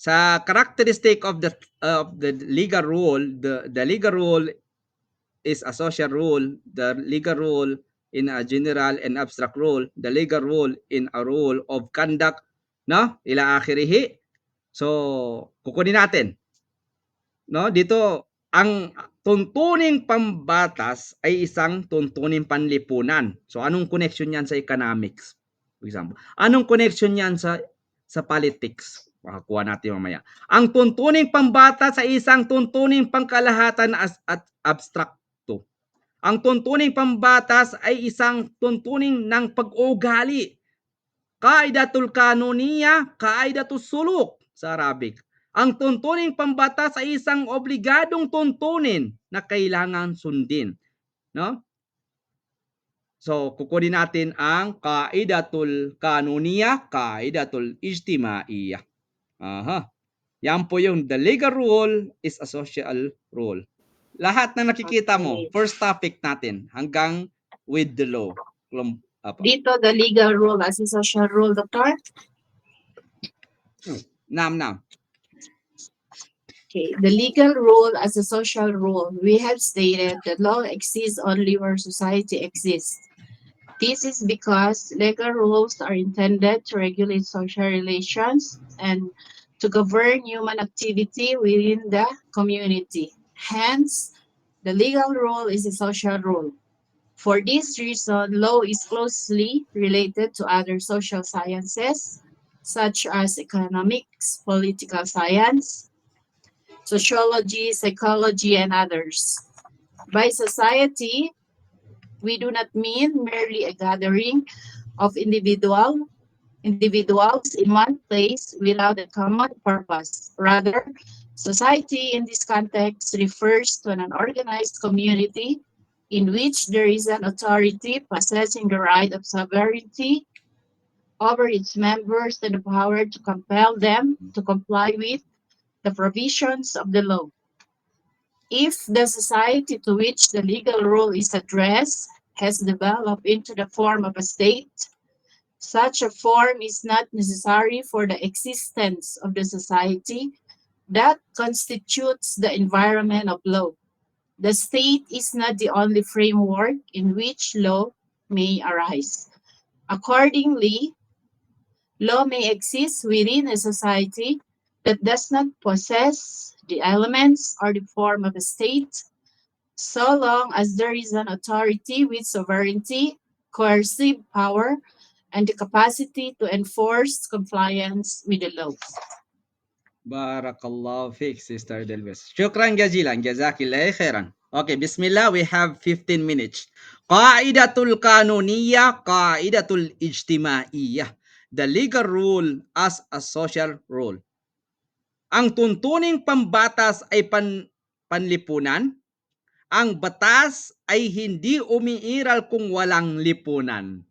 Sa characteristic of the legal rule, the legal rule is a social rule, the legal rule in a general and abstract rule, the legal rule in a rule of conduct, no? Ila akhirih. So, kukunin natin, no? Dito ang tuntuning pambatas ay isang tuntuning panlipunan. So, anong connection niyan sa economics? For example, anong connection niyan sa politics? Makakuha natin mamaya. Ang tuntuning pambatas ay isang tuntuning pangkalahatan at abstrakto. Ang tuntuning pambatas ay isang tuntuning ng pag-uugali. Kaidatul kanuniya, kaidatul suluk sa Arabic. Ang tuntuning pambatas ay isang obligadong tuntunin na kailangan sundin, no? So, kukunin natin ang kaidatul kanuniya, kaidatul ijtimaiyah. Aha. Yan po yung the legal rule is a social rule. Lahat na nakikita mo, Okay. first topic natin hanggang with the law. Dito, the legal rule as a social rule, Doctor? Nam. Okay, the legal rule as a social rule. We have stated that law exists only where society exists. This is because legal rules are intended to regulate social relations and to govern human activity within the community. Hence, the legal rule is a social rule. For this reason, law is closely related to other social sciences, such as economics, political science, sociology, psychology, and others. By society, we do not mean merely a gathering of individuals in one place without a common purpose. Rather, society in this context refers to an organized community in which there is an authority possessing the right of sovereignty over its members and the power to compel them to comply with the provisions of the law. If the society to which the legal rule is addressed has developed into the form of a state, such a form is not necessary for the existence of the society that constitutes the environment of law. The state is not the only framework in which law may arise. Accordingly, law may exist within a society that does not possess the elements or the form of a state, so long as there is an authority with sovereignty, coercive power, and the capacity to enforce compliance with the law. Barakallahu fik, Sister Delves. Syukran jazilan, jazakillah khairan. Okay, bismillah, we have 15 minutes. Qaidatul kanuniyah, qaidatul ijtimaiyah. The legal rule as a social rule. Ang tuntuning pambatas ay panlipunan. Ang batas ay hindi umiiral kung walang lipunan.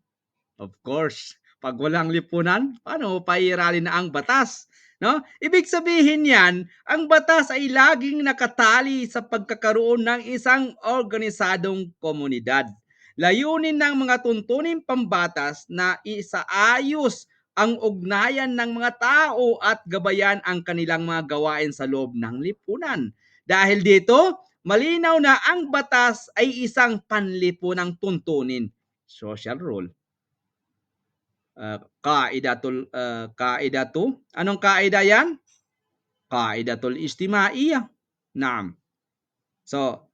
Of course, pag walang lipunan, paano pairalin na ang batas? No? Ibig sabihin yan, ang batas ay laging nakatali sa pagkakaroon ng isang organisadong komunidad. Layunin ng mga tuntunin pambatas na isaayos ang ugnayan ng mga tao at gabayan ang kanilang mga gawain sa loob ng lipunan. Dahil dito, malinaw na ang batas ay isang panlipunang tuntunin, social rule. Kaidatu. Anong kaida yan? Kaidatul istimaiyah. Naam. So,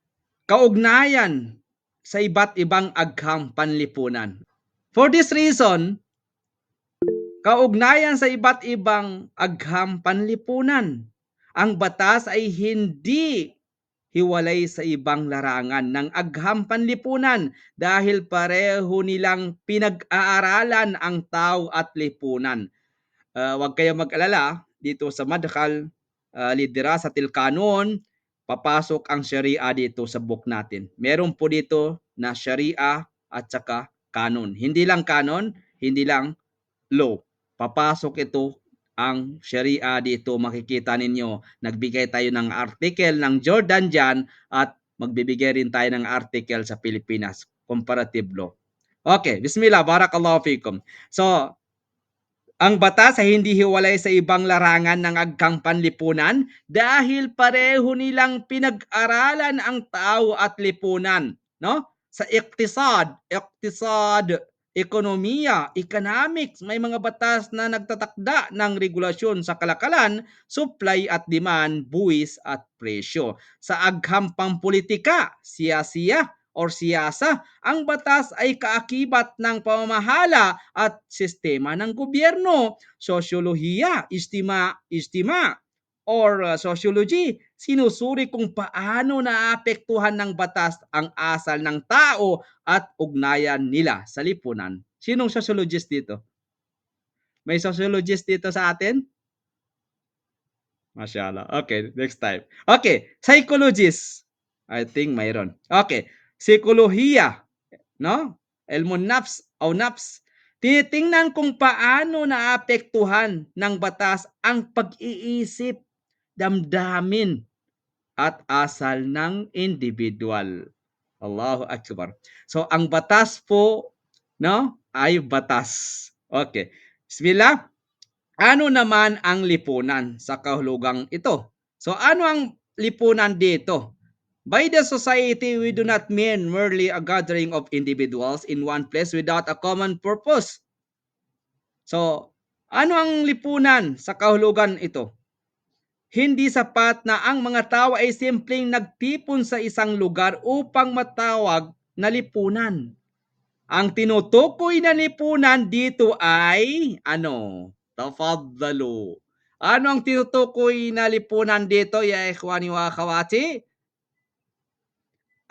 kaugnayan sa iba't ibang agham panlipunan. For this reason, kaugnayan sa iba't ibang agham panlipunan. Ang batas ay hindi hiwalay sa ibang larangan ng agham panlipunan dahil pareho nilang pinag-aaralan ang tao at lipunan. Huwag kayong mag-alala, dito sa Madkhal Lidirasatil Kanun, papasok ang Sharia dito sa book natin. Meron po dito na Sharia at saka Kanun. Hindi lang Kanun, hindi lang law. Papasok ito ang Sharia dito. Makikita ninyo, nagbigay tayo ng article ng Jordan dyan at magbibigay rin tayo ng article sa Pilipinas, comparative law. Okay, bismillah, barakallahu fikum. So, Ang batas ay hindi hiwalay sa ibang larangan ng aghang panlipunan dahil pareho nilang pinag-aralan ang tao at lipunan, no? Sa iktisad, ekonomiya, economics, may mga batas na nagtatakda ng regulasyon sa kalakalan, supply at demand, buwis at presyo. Sa agham pampolitika, siyasiya or siyasa, ang batas ay kaakibat ng pamamahala at sistema ng gobyerno. Sosyolohiya, istima or sociology, sinusuri kung paano naapektuhan ng batas ang asal ng tao at ugnayan nila sa lipunan. Sinong sociologist dito? May sociologist dito sa atin? Mashallah. Okay, next time. Okay, psychologist. I think mayroon. Okay, psikolohiya, no? Elmon nafs o nafs. Tinitingnan kung paano naapektuhan ng batas ang pag-iisip, damdamin at asal ng individual. Allahu Akbar. So ang batas po, no, ay batas. Okay. Bismillah. Ano naman ang lipunan sa kahulugang ito? So ano ang lipunan dito? By the society, we do not mean merely a gathering of individuals in one place without a common purpose. So, ano ang lipunan sa kahulugan ito? Hindi sapat na ang mga tao ay simpleng nagtipon sa isang lugar upang matawag na lipunan. Ang tinutukoy na lipunan dito ay ano? Tafaddalu. Ano ang tinutukoy na lipunan dito, ya ikhwani wa akhawati?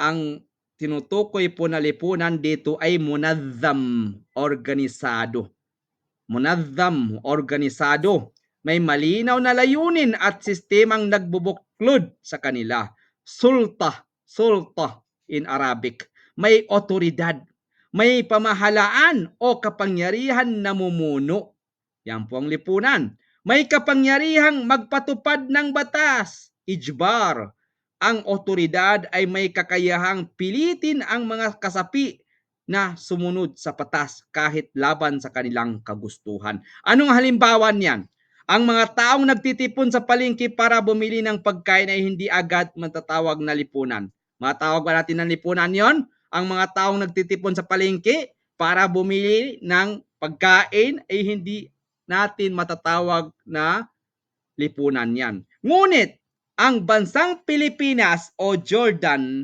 Ang tinutukoy po na lipunan dito ay munazzam, organisado. Munazzam, organisado. May malinaw na layunin at sistemang nagbubuklod sa kanila. Sulta in Arabic. May otoridad, may pamahalaan o kapangyarihang namumuno. Yan po ang lipunan. May kapangyarihang magpatupad ng batas, ijbar. Ang otoridad ay may kakayahang pilitin ang mga kasapi na sumunod sa batas kahit laban sa kanilang kagustuhan. Anong halimbawa niyan? Ang mga taong nagtitipon sa palengke para bumili ng pagkain ay hindi agad matatawag na lipunan. Matawag ba natin ng lipunan yon? Ang mga taong nagtitipon sa palengke para bumili ng pagkain ay hindi natin matatawag na lipunan yan. Ngunit, ang bansang Pilipinas o Jordan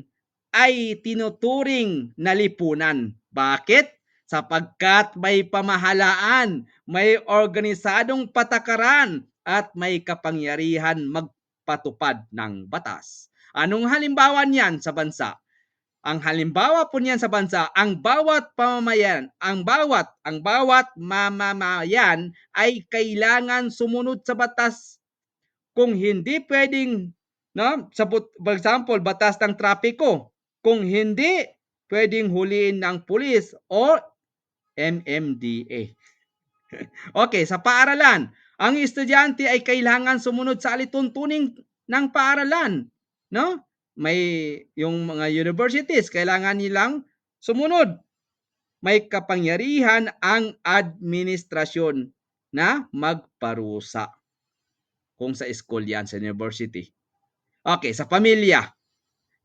ay tinuturing na lipunan. Bakit? Sapagkat may pamahalaan, may organisadong patakaran, at may kapangyarihan magpatupad ng batas. Anong halimbawa niyan sa bansa? Ang halimbawa po niyan sa bansa, ang bawat mamamayan ay kailangan sumunod sa batas. Kung hindi pwedeng, no, for example, batas ng trapiko, kung hindi pwedeng huliin ng pulis o MMDA. Okay, sa paaralan, ang estudyante ay kailangan sumunod sa alituntunin ng paaralan, no? May yung mga universities kailangan nilang sumunod. May kapangyarihan ang administrasyon na magparusa. Kung sa school yan, sa university. Okay, sa pamilya,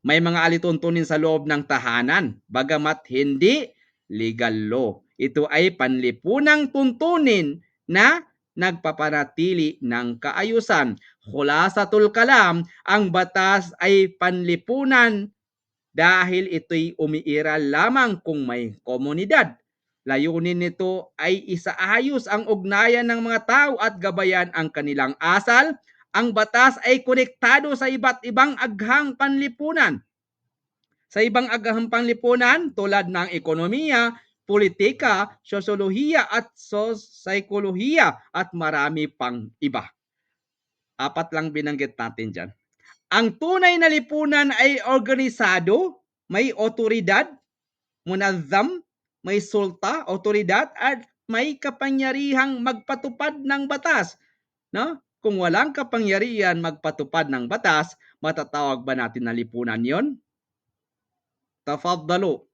may mga alituntunin sa loob ng tahanan, bagamat hindi legal law. Ito ay panlipunang tuntunin na nagpapanatili ng kaayusan. Khulasatul kalam, ang batas ay panlipunan dahil ito'y umiiral lamang kung may komunidad. Layunin nito ay isaayos ang ugnayan ng mga tao at gabayan ang kanilang asal. Ang batas ay konektado sa iba't ibang aghang panlipunan. Sa ibang aghang panlipunan tulad ng ekonomiya, politika, sosyolohiya at psikolohiya at marami pang iba. Apat lang binanggit natin dyan. Ang tunay na lipunan ay organisado, may otoridad, munazzam, may sulta, otoridad, at may kapangyarihang magpatupad ng batas. No? Kung walang kapangyarihan magpatupad ng batas, matatawag ba natin na lipunan yon? Tafaddalu.